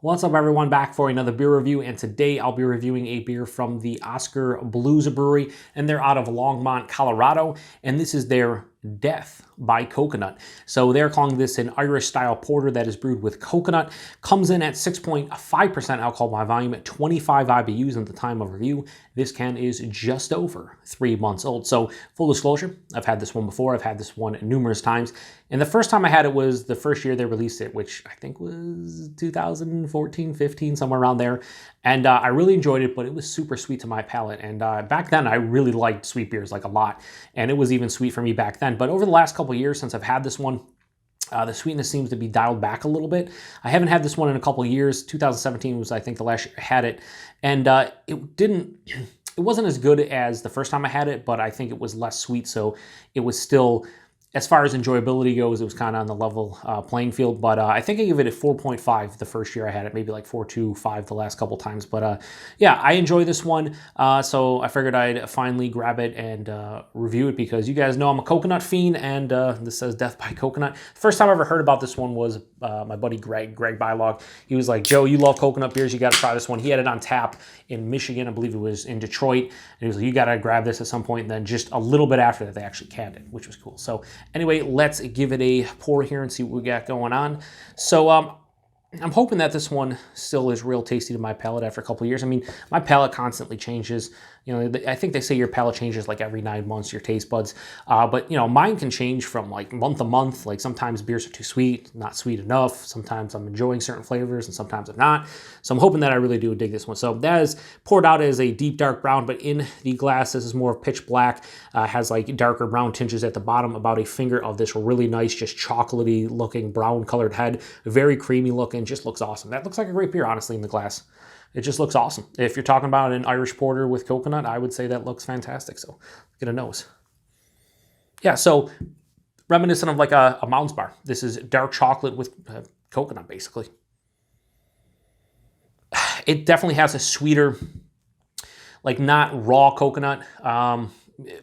What's up everyone, back for another beer review, and today I'll be reviewing a beer from the Oskar Blues Brewery, and they're out of Longmont, Colorado, and this is their Death by Coconut. So they're calling this an Irish style porter that is brewed with coconut. Comes in at 6.5% alcohol by volume at 25 IBUs at the time of review. This can is just over 3 months old. So full disclosure, I've had this one before. I've had this one numerous times. And the first time I had it was the first year they released it, which I think was 2014, 15, somewhere around there. And I really enjoyed it, but it was super sweet to my palate. And back then, I really liked sweet beers like a lot. And it was even sweet for me back then. But over the last couple of years since I've had this one, the sweetness seems to be dialed back a little bit. I haven't had this one in a couple of years. 2017 was, I think, the last year I had it. And it wasn't as good as the first time I had it, but I think it was less sweet. So it was still, as far as enjoyability goes, it was kind of on the level playing field. But I think I gave it a 4.5 the first year I had it, maybe like 4.25 the last couple times. But yeah, I enjoy this one. So I figured I'd finally grab it and review it, because you guys know I'm a coconut fiend, and this says Death by Coconut. First time I ever heard about this one was my buddy Greg Bylog. He was like, Joe, you love coconut beers, you got to try this one. He had it on tap in Michigan, I believe it was in Detroit. And he was like, you got to grab this at some point. And then just a little bit after that, they actually canned it, which was cool. So anyway, let's give it a pour here and see what we got going on. So I'm hoping that this one still is real tasty to my palate after a couple of years. I mean, my palate constantly changes. You know, I think they say your palate changes like every 9 months, your taste buds. But, you know, mine can change from like month to month. Like sometimes beers are too sweet, not sweet enough. Sometimes I'm enjoying certain flavors and sometimes I'm not. So I'm hoping that I really do dig this one. So that is poured out as a deep dark brown, but in the glass, this is more of pitch black. Has like darker brown tinges at the bottom, about a finger of this really nice, just chocolatey looking brown colored head. Very creamy looking, just looks awesome. That looks like a great beer, honestly, in the glass. It just looks awesome. If you're talking about an Irish porter with coconut, I would say that looks fantastic. So get a nose. Yeah, so reminiscent of like a Mounds bar. This is dark chocolate with coconut, basically. It definitely has a sweeter, like not raw coconut,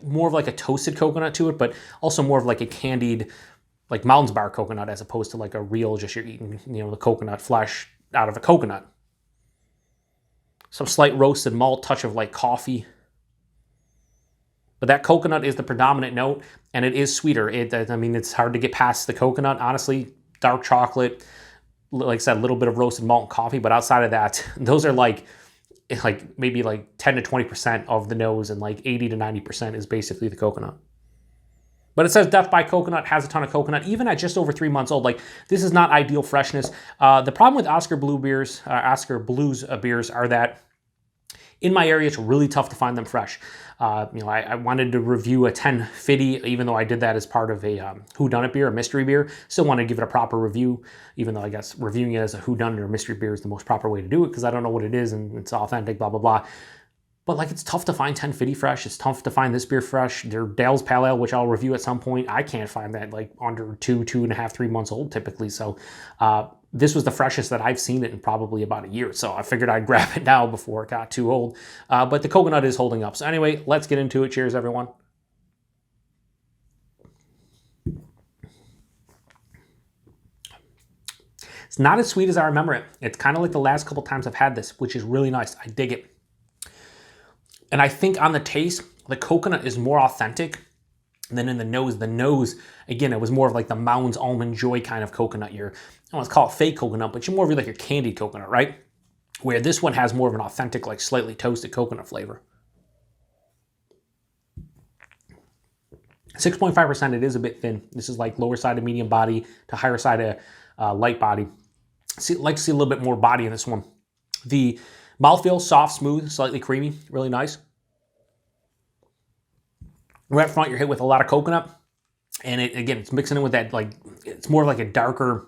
more of like a toasted coconut to it, but also more of like a candied, like Mounds bar coconut, as opposed to like a real, just you're eating, you know, the coconut flesh out of a coconut. Some slight roasted malt, touch of like coffee. But that coconut is the predominant note, and it is sweeter. I mean, it's hard to get past the coconut, honestly. Dark chocolate, like I said, a little bit of roasted malt and coffee, but outside of that, those are like maybe like 10 to 20% of the nose, and like 80 to 90% is basically the coconut. But it says Death by Coconut, has a ton of coconut, even at just over 3 months old. Like, this is not ideal freshness. The problem with Oskar Blues beers are that in my area, it's really tough to find them fresh. You know, I wanted to review a 1050, even though I did that as part of a whodunit beer, a mystery beer. Still want to give it a proper review, even though I guess reviewing it as a whodunit or mystery beer is the most proper way to do it, because I don't know what it is and it's authentic, blah, blah, blah. But like, it's tough to find 1050 fresh. It's tough to find this beer fresh. Their Dale's Pale Ale, which I'll review at some point, I can't find that like under 2.5, 3 months old typically. So this was the freshest that I've seen it in probably about a year. So I figured I'd grab it now before it got too old. But the coconut is holding up. So anyway, let's get into it. Cheers, everyone. It's not as sweet as I remember it. It's kind of like the last couple times I've had this, which is really nice. I dig it. And I think on the taste, the coconut is more authentic than in the nose. The nose, again, it was more of like the Mounds Almond Joy kind of coconut. I don't want to call it fake coconut, but you're more of like your candied coconut, right? Where this one has more of an authentic, like slightly toasted coconut flavor. 6.5%, it is a bit thin. This is like lower side of medium body to higher side of light body. Like to see a little bit more body in this one. The mouthfeel, soft, smooth, slightly creamy, really nice. Right up front, you're hit with a lot of coconut. And again, it's mixing in with that, like, it's more like a darker,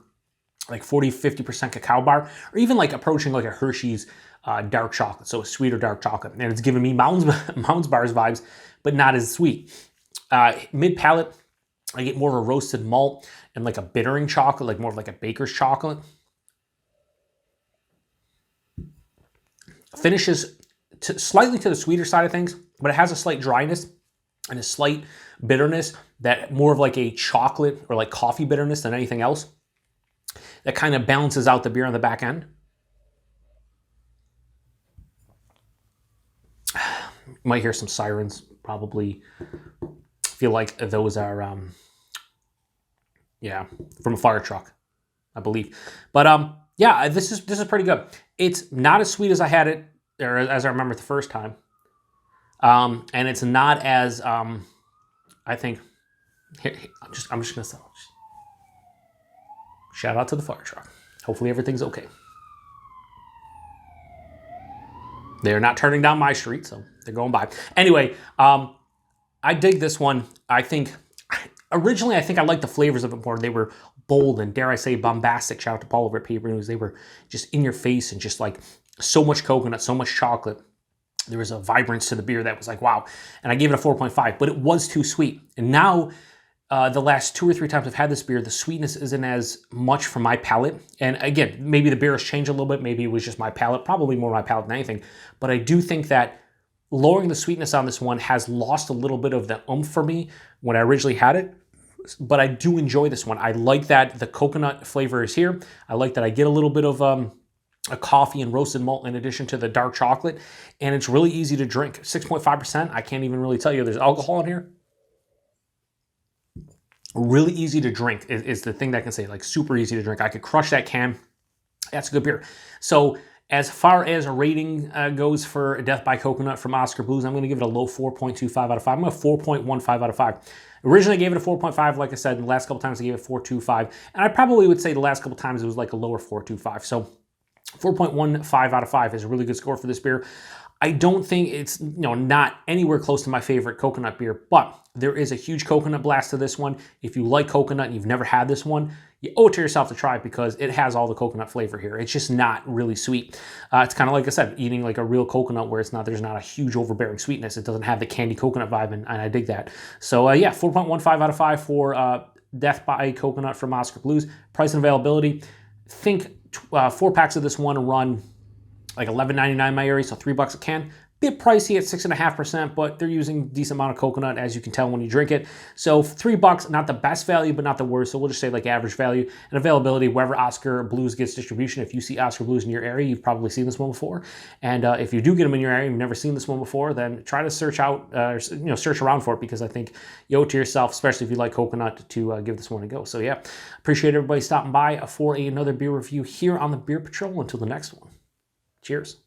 like 40, 50% cacao bar, or even like approaching like a Hershey's dark chocolate. So a sweeter dark chocolate. And it's giving me Mounds bars vibes, but not as sweet. Mid palate, I get more of a roasted malt and like a bittering chocolate, like more of like a baker's chocolate. Finishes slightly to the sweeter side of things, but it has a slight dryness and a slight bitterness, that more of like a chocolate or like coffee bitterness than anything else. That kind of balances out the beer on the back end. You might hear some sirens, probably feel like those are, yeah, from a fire truck, I believe. But yeah, this is pretty good. It's not as sweet as I had it, or as I remember the first time. And it's not as, I think, I'm just gonna say, shout out to the fire truck. Hopefully everything's okay. They're not turning down my street, so they're going by. Anyway, I dig this one. I think, originally, I think I liked the flavors of it more. They were bold and, dare I say, bombastic. Shout out to Paul over at Paper News. They were just in your face and just like so much coconut, so much chocolate. There was a vibrance to the beer that was like, wow. And I gave it a 4.5, but it was too sweet. And now, the last 2 or 3 times I've had this beer, the sweetness isn't as much for my palate. And again, maybe the beer has changed a little bit. Maybe it was just my palate, probably more my palate than anything. But I do think that lowering the sweetness on this one has lost a little bit of the oomph for me when I originally had it. But I do enjoy this one. I like that the coconut flavor is here. I like that I get a little bit of a coffee and roasted malt in addition to the dark chocolate. And it's really easy to drink. 6.5%. I can't even really tell you there's alcohol in here. Really easy to drink is the thing that I can say, like super easy to drink. I could crush that can. That's a good beer. So as far as a rating goes for Death by Coconut from Oskar Blues, I'm going to give it a low 4.25 out of 5. I'm going to 4.15 out of 5. Originally I gave it a 4.5, like I said, the last couple times I gave it 4.25. And I probably would say the last couple times it was like a lower 4.25. So 4.15 out of 5 is a really good score for this beer. I don't think it's, not anywhere close to my favorite coconut beer, but there is a huge coconut blast to this one. If you like coconut and you've never had this one, you owe it to yourself to try it because it has all the coconut flavor here. It's just not really sweet. It's kind of like I said, eating like a real coconut where there's not a huge overbearing sweetness. It doesn't have the candy coconut vibe, and I dig that. So yeah, 4.15 out of 5 for Death by Coconut from Oskar Blues. Price and availability. Think 4 packs of this one run like $11.99 in my area, so $3 a can. Bit pricey at 6.5%, but they're using decent amount of coconut, as you can tell when you drink it. So $3, not the best value, but not the worst. So we'll just say like average value. And availability, wherever Oskar Blues gets distribution. If you see Oskar Blues in your area, you've probably seen this one before. And if you do get them in your area and you've never seen this one before, then try to search out, search around for it, because I think you owe it to yourself, especially if you like coconut, to give this one a go. So yeah, appreciate everybody stopping by for another beer review here on the Beer Patrol. Until the next one. Cheers.